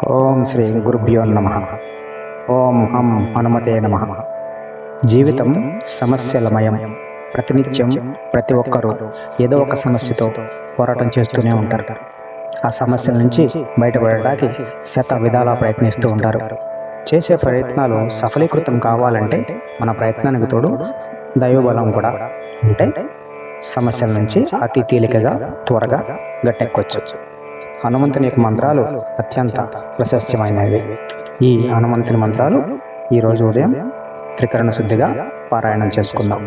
ఓం శ్రీ గురుభ్యో నమః. ఓం హం హనుమతే నమః. జీవితం సమస్యలమయం. ప్రతినిత్యం ప్రతి ఒక్కరూ ఏదో ఒక సమస్యతో పోరాటం చేస్తూనే ఉంటారు. ఆ సమస్యల నుంచి బయటపడడానికి శత విధాలా ప్రయత్నిస్తూ ఉంటారు. చేసే ప్రయత్నాలు సఫలీకృతం కావాలంటే మన ప్రయత్నానికి తోడు దైవబలం కూడా ఉంటే సమస్యల నుంచి అతి తేలికగా త్వరగా గట్టెక్కొచ్చు. హనుమంతుని యొక్క మంత్రాలు అత్యంత ప్రశస్యమైనవి. ఈ హనుమంతుని మంత్రాలు ఈరోజు ఉదయం త్రికరణ శుద్ధిగా పారాయణం చేసుకుందాం.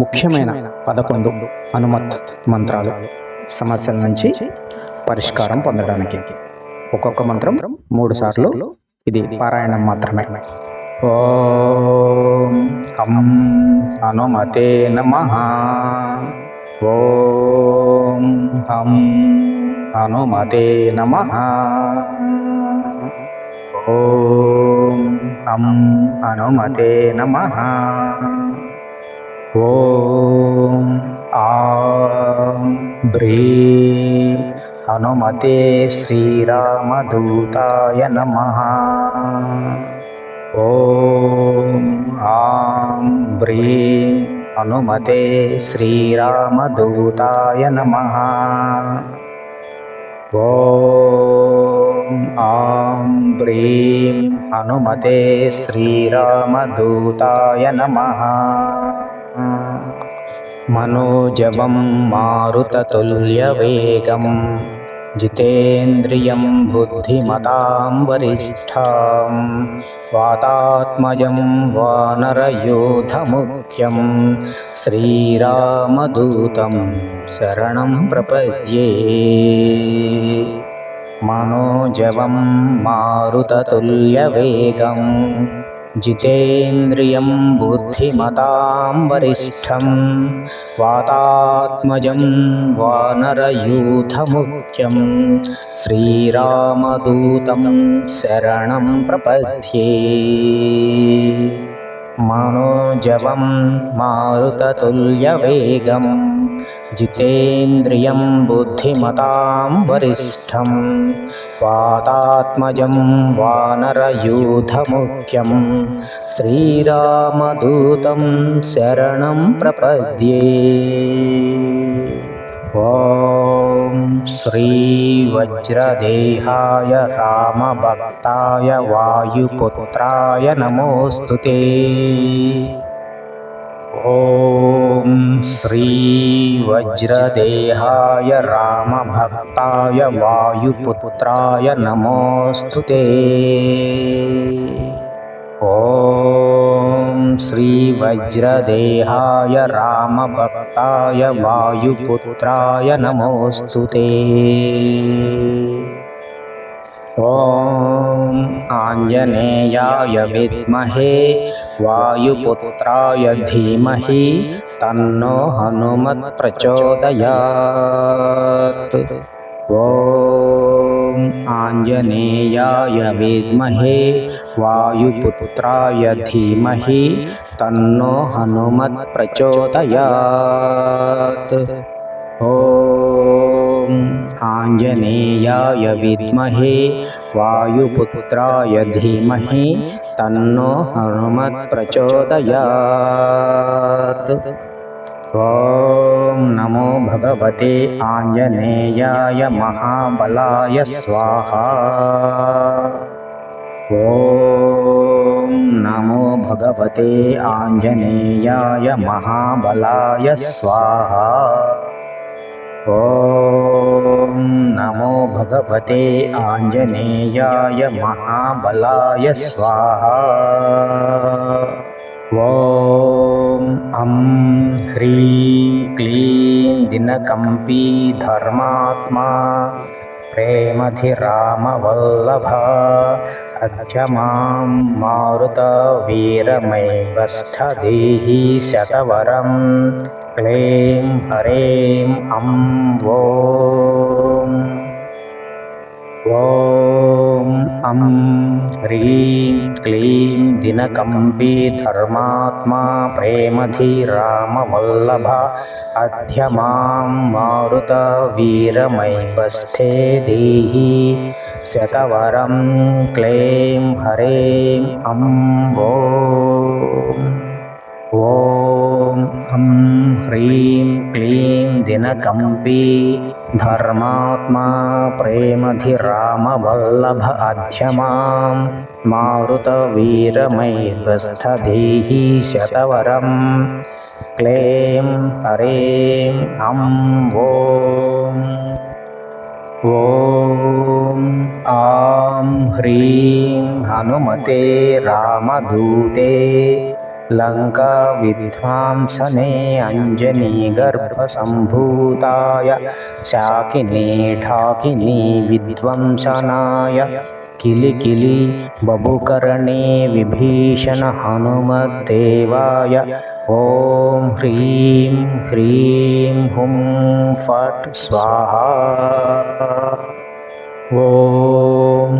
ముఖ్యమైన 11 హనుమత్ మంత్రాలు సమస్యల నుంచి పరిష్కారం పొందడానికి. ఒక్కొక్క మంత్రం 3 సార్లు. ఇది పారాయణం మాత్రమే. ఓం హం హనుమతే నమః. ఓం హం హనుమతే నమః. ఓం హం హనుమతే నమః. ఓం ఆం హ్రీం హనుమతే శ్రీరామదూతాయ నమః. ఓం ఆం హ్రీం హనుమతే శ్రీరామదూతాయ నమః. ఓం ఆం హ్రీం హనుమతే శ్రీరామదూతాయ నమః. మనోజవం మారుతతుల్యవేగం జితేంద్రియం బుద్ధిమతాం వరిష్ఠాం వాతాత్మజం వానరయూథముఖ్యం శ్రీరామదూతం శరణం ప్రపద్యే. మనోజవం మారుతతుల్యవేగం జితేంద్రియం బుద్ధిమతాం వరిష్ఠం వాతాత్మజం వానరయూథముఖ్యం శ్రీరామదూతం శరణం ప్రపద్యే. మనోజవం మారుతతుల్యవేగం జితేంద్రియం బుద్ధిమతాం వరిష్ఠం వాతాత్మజం వానరయూథముఖ్యం శ్రీరామదూతం శరణం ప్రపద్యే. ఓం శ్రీ వజ్రదేహాయ రామభక్తాయ వాయుపుత్రాయ నమోస్తుతే. ఓం శ్రీ వజ్రదేహాయ రామభక్తాయ వాయుపుత్రాయ నమోస్తుతే. ఓం శ్రీ వజ్రదేహాయ రామభక్తాయ వాయుపుత్రాయ నమోస్తుతే. ఓం ఆంజనేయాయ విద్మహే వాయుపుత్రాయ ధీమహి తన్నో హనుమత్ ప్రచోదయాత్. ఓం ఆంజనేయాయ విద్మహే వాయుపుత్రాయ ధీమహి తన్నో హనుమత్ ప్రచోదయాత్. ఓం ఆంజనేయాయ విద్మహే వాయుపుత్రాయ ధీమహి తన్నో హనుమత్ ప్రచోదయాత్. ఓం నమో భగవతే ఆంజనేయాయ మహాబలాయ స్వాహా. ఓం నమో భగవతే ఆంజనేయాయ మహాబలాయ స్వాహా. ఓం నమో భగవతే ఆంజనేయాయ మహాబలాయ స్వాహా. ఓం అం హ్రీం క్లీం దినకంపీ ధర్మాత్మా ప్రేమధిరామవల్లభ అధ్యమాం మారుత వీరమైవస్థధీహి శతవరం క్లీం హ్రీం అం. ఓం ఓం అం హ్రీం క్లీం దినకంపీ ధర్మాత్మా ప్రేమధీరామవల్లభ అధ్యమాం మారుత వీరమైవస్థే దేహి శతవరం క్లీం హ్రీం ఓం హం హ్రీం క్లీం దినకంపీ ధర్మాత్మా ప్రేమధిరామవల్లభ అధ్యమాం మారుత వీరమైవస్థధేహి శతవరం క్లీం హ్రీం ఓం ఆం హ్రీం హనుమతే రామదూతే లంకా విధ్వంసనే అంజనీగర్భసంభూతాయ శాకినీ ఢాకినీ విధ్వంసనాయ కిలికిలి బభుకరణే విభీషణ హనుమద్దేవాయ ఓం హ్రీం హ్రీం హుం ఫట్ స్వాహా. ఓం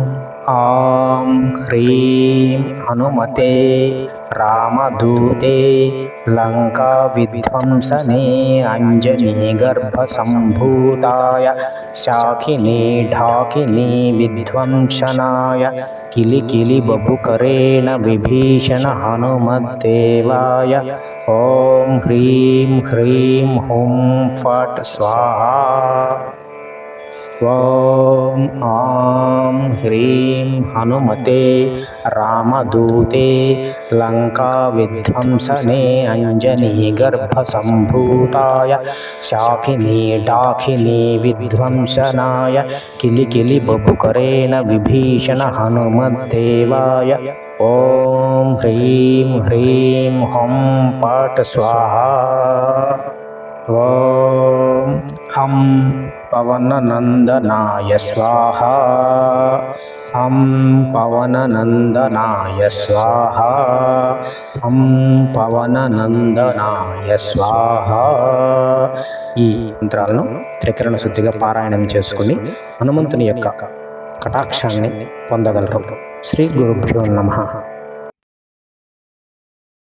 ఆం హ్రీం హనుమతే రామదూతే లంకా విధ్వంసనే అంజనీగర్భసంభూతాయ శాకినీ ఢాకినీ విధ్వంసనాయ కిలికిలి బభుకరేణ విభీషణ హనుమద్దేవాయ ఓం హ్రీం హ్రీం హుం ఫట్ స్వాహా. ఓం ఆం హ్రీం హనుమతే రామదూతే లంకా విధ్వంసనే అంజనీగర్భసంభూతాయ శాకినీ ఢాకినీ విధ్వంసనాయ కిలికిలి బభుకరేణ విభీషణ హనుమద్దేవాయ ఓం హ్రీం హ్రీం హుం ఫట్ స్వాహా. ఓం హం పవననందనాయ స్వాహా. హం పవననందనాయ స్వాహా. హం పవననందనాయ స్వాహా. ఈ మంత్రాలను త్రికరణ శుద్ధిగా పారాయణం చేసుకుని హనుమంతుని యొక్క కటాక్షాన్ని పొందగలరు. శ్రీ గురుభ్యో నమః.